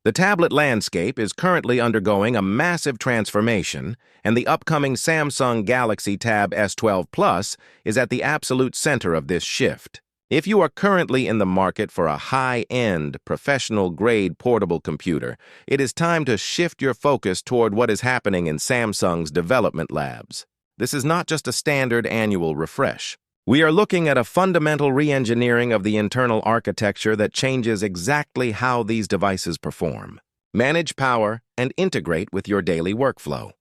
The tablet landscape is currently undergoing a massive transformation, and the upcoming Samsung Galaxy Tab S12 Plus is at the absolute center of this shift. If you are currently in the market for a high-end, professional-grade portable computer, it is time to shift your focus toward what is happening in Samsung's development labs. This is not just a standard annual refresh. We are looking at a fundamental re-engineering of the internal architecture that changes exactly how these devices perform, manage power, and integrate with your daily workflow.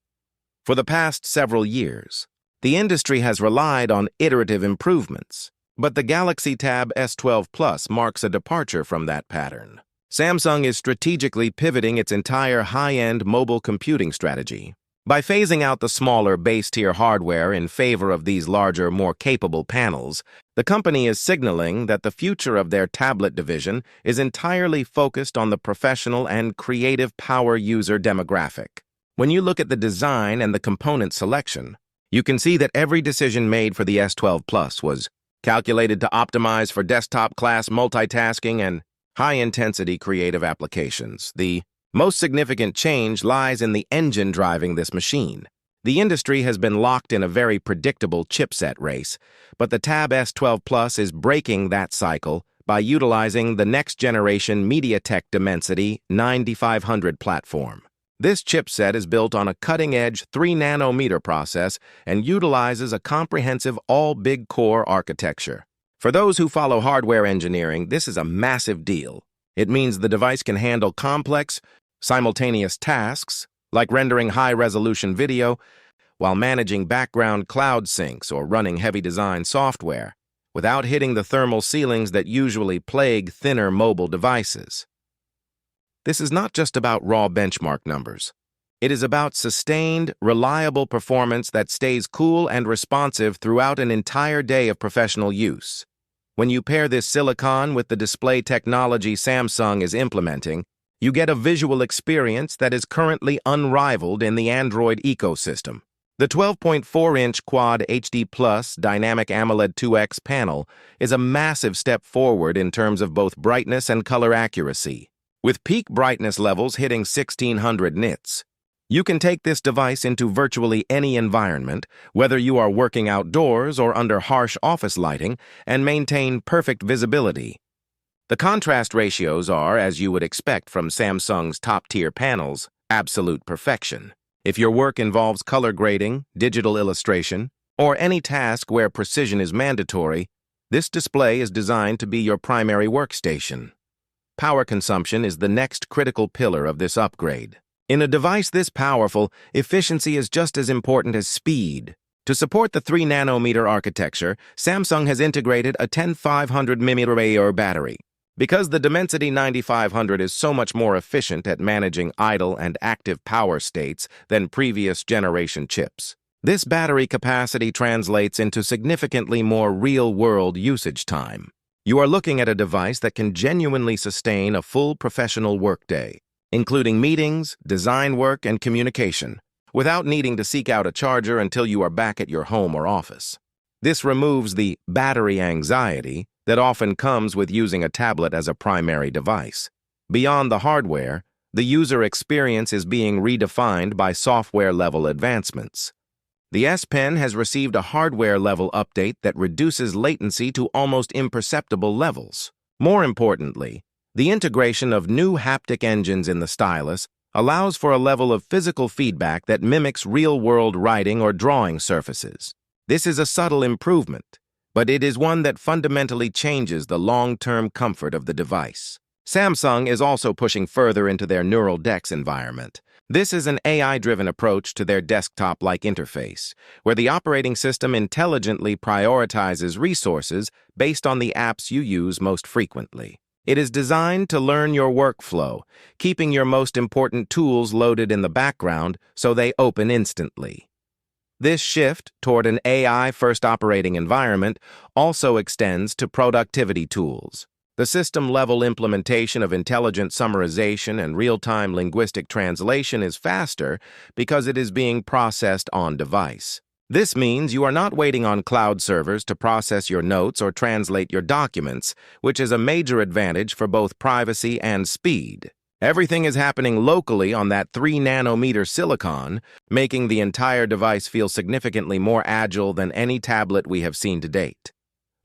For the past several years, the industry has relied on iterative improvements, but the Galaxy Tab S12 Plus marks a departure from that pattern. Samsung is strategically pivoting its entire high-end mobile computing strategy. By phasing out the smaller base-tier hardware in favor of these larger, more capable panels, the company is signaling that the future of their tablet division is entirely focused on the professional and creative power user demographic. When you look at the design and the component selection, you can see that every decision made for the S12 Plus was calculated to optimize for desktop-class multitasking and high-intensity creative applications. The most significant change lies in the engine driving this machine. The industry has been locked in a very predictable chipset race, but the Tab S12 Plus is breaking that cycle by utilizing the next-generation MediaTek Dimensity 9500 platform. This chipset is built on a cutting-edge 3-nanometer process and utilizes a comprehensive all-big-core architecture. For those who follow hardware engineering, this is a massive deal. It means the device can handle complex, simultaneous tasks, like rendering high-resolution video, while managing background cloud syncs or running heavy design software, without hitting the thermal ceilings that usually plague thinner mobile devices. This is not just about raw benchmark numbers. It is about sustained, reliable performance that stays cool and responsive throughout an entire day of professional use. When you pair this silicon with the display technology Samsung is implementing, you get a visual experience that is currently unrivaled in the Android ecosystem. The 12.4-inch Quad HD Plus Dynamic AMOLED 2X panel is a massive step forward in terms of both brightness and color accuracy. With peak brightness levels hitting 1600 nits, you can take this device into virtually any environment, whether you are working outdoors or under harsh office lighting, and maintain perfect visibility. The contrast ratios are, as you would expect from Samsung's top-tier panels, absolute perfection. If your work involves color grading, digital illustration, or any task where precision is mandatory, this display is designed to be your primary workstation. Power consumption is the next critical pillar of this upgrade. In a device this powerful, efficiency is just as important as speed. To support the 3-nanometer architecture, Samsung has integrated a 10500 mAh battery. Because the Dimensity 9500 is so much more efficient at managing idle and active power states than previous generation chips, this battery capacity translates into significantly more real-world usage time. You are looking at a device that can genuinely sustain a full professional workday, including meetings, design work, and communication, without needing to seek out a charger until you are back at your home or office. This removes the battery anxiety that often comes with using a tablet as a primary device. Beyond the hardware, the user experience is being redefined by software-level advancements. The S Pen has received a hardware-level update that reduces latency to almost imperceptible levels. More importantly, the integration of new haptic engines in the stylus allows for a level of physical feedback that mimics real-world writing or drawing surfaces. This is a subtle improvement, but it is one that fundamentally changes the long-term comfort of the device. Samsung is also pushing further into their Neural DeX environment. This is an AI-driven approach to their desktop-like interface, where the operating system intelligently prioritizes resources based on the apps you use most frequently. It is designed to learn your workflow, keeping your most important tools loaded in the background so they open instantly. This shift toward an AI-first operating environment also extends to productivity tools. The system-level implementation of intelligent summarization and real-time linguistic translation is faster because it is being processed on-device. This means you are not waiting on cloud servers to process your notes or translate your documents, which is a major advantage for both privacy and speed. Everything is happening locally on that 3-nanometer silicon, making the entire device feel significantly more agile than any tablet we have seen to date.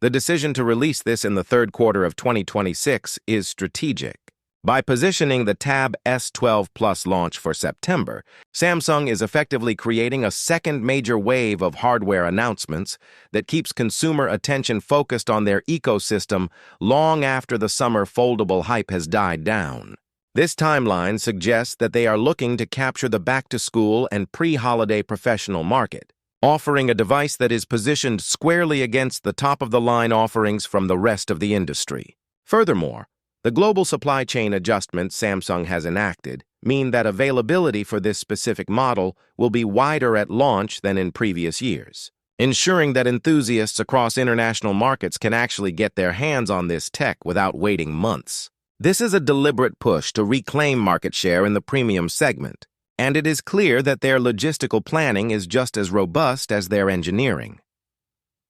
The decision to release this in the third quarter of 2026 is strategic. By positioning the Tab S12 Plus launch for September, Samsung is effectively creating a second major wave of hardware announcements that keeps consumer attention focused on their ecosystem long after the summer foldable hype has died down. This timeline suggests that they are looking to capture the back-to-school and pre-holiday professional market, offering a device that is positioned squarely against the top-of-the-line offerings from the rest of the industry. Furthermore, the global supply chain adjustments Samsung has enacted mean that availability for this specific model will be wider at launch than in previous years, ensuring that enthusiasts across international markets can actually get their hands on this tech without waiting months. This is a deliberate push to reclaim market share in the premium segment, and it is clear that their logistical planning is just as robust as their engineering.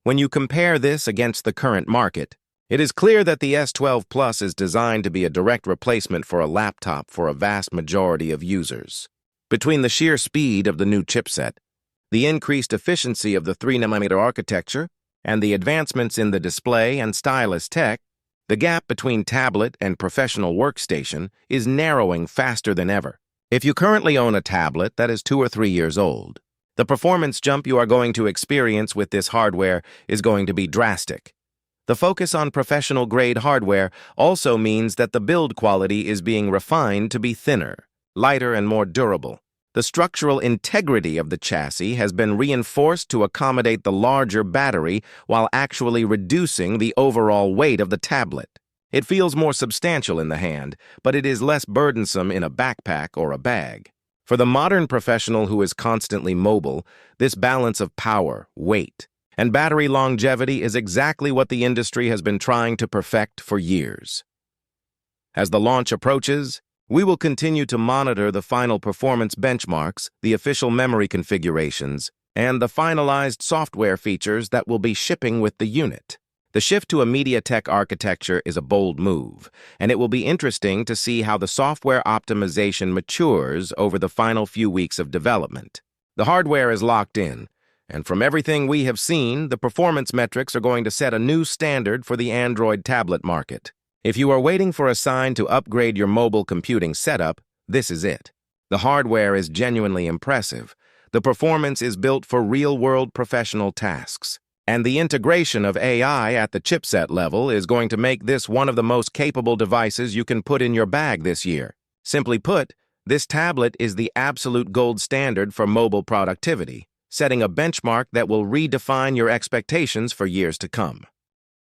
When you compare this against the current market, it is clear that the S12 Plus is designed to be a direct replacement for a laptop for a vast majority of users. Between the sheer speed of the new chipset, the increased efficiency of the 3-nanometer architecture, and the advancements in the display and stylus tech, the gap between tablet and professional workstation is narrowing faster than ever. If you currently own a tablet that is 2 or 3 years old, the performance jump you are going to experience with this hardware is going to be drastic. The focus on professional-grade hardware also means that the build quality is being refined to be thinner, lighter, and more durable. The structural integrity of the chassis has been reinforced to accommodate the larger battery while actually reducing the overall weight of the tablet. It feels more substantial in the hand, but it is less burdensome in a backpack or a bag. For the modern professional who is constantly mobile, this balance of power, weight, and battery longevity is exactly what the industry has been trying to perfect for years. As the launch approaches, we will continue to monitor the final performance benchmarks, the official memory configurations, and the finalized software features that will be shipping with the unit. The shift to a MediaTek architecture is a bold move, and it will be interesting to see how the software optimization matures over the final few weeks of development. The hardware is locked in, and from everything we have seen, the performance metrics are going to set a new standard for the Android tablet market. If you are waiting for a sign to upgrade your mobile computing setup, this is it. The hardware is genuinely impressive. The performance is built for real-world professional tasks. And the integration of AI at the chipset level is going to make this one of the most capable devices you can put in your bag this year. Simply put, this tablet is the absolute gold standard for mobile productivity, setting a benchmark that will redefine your expectations for years to come.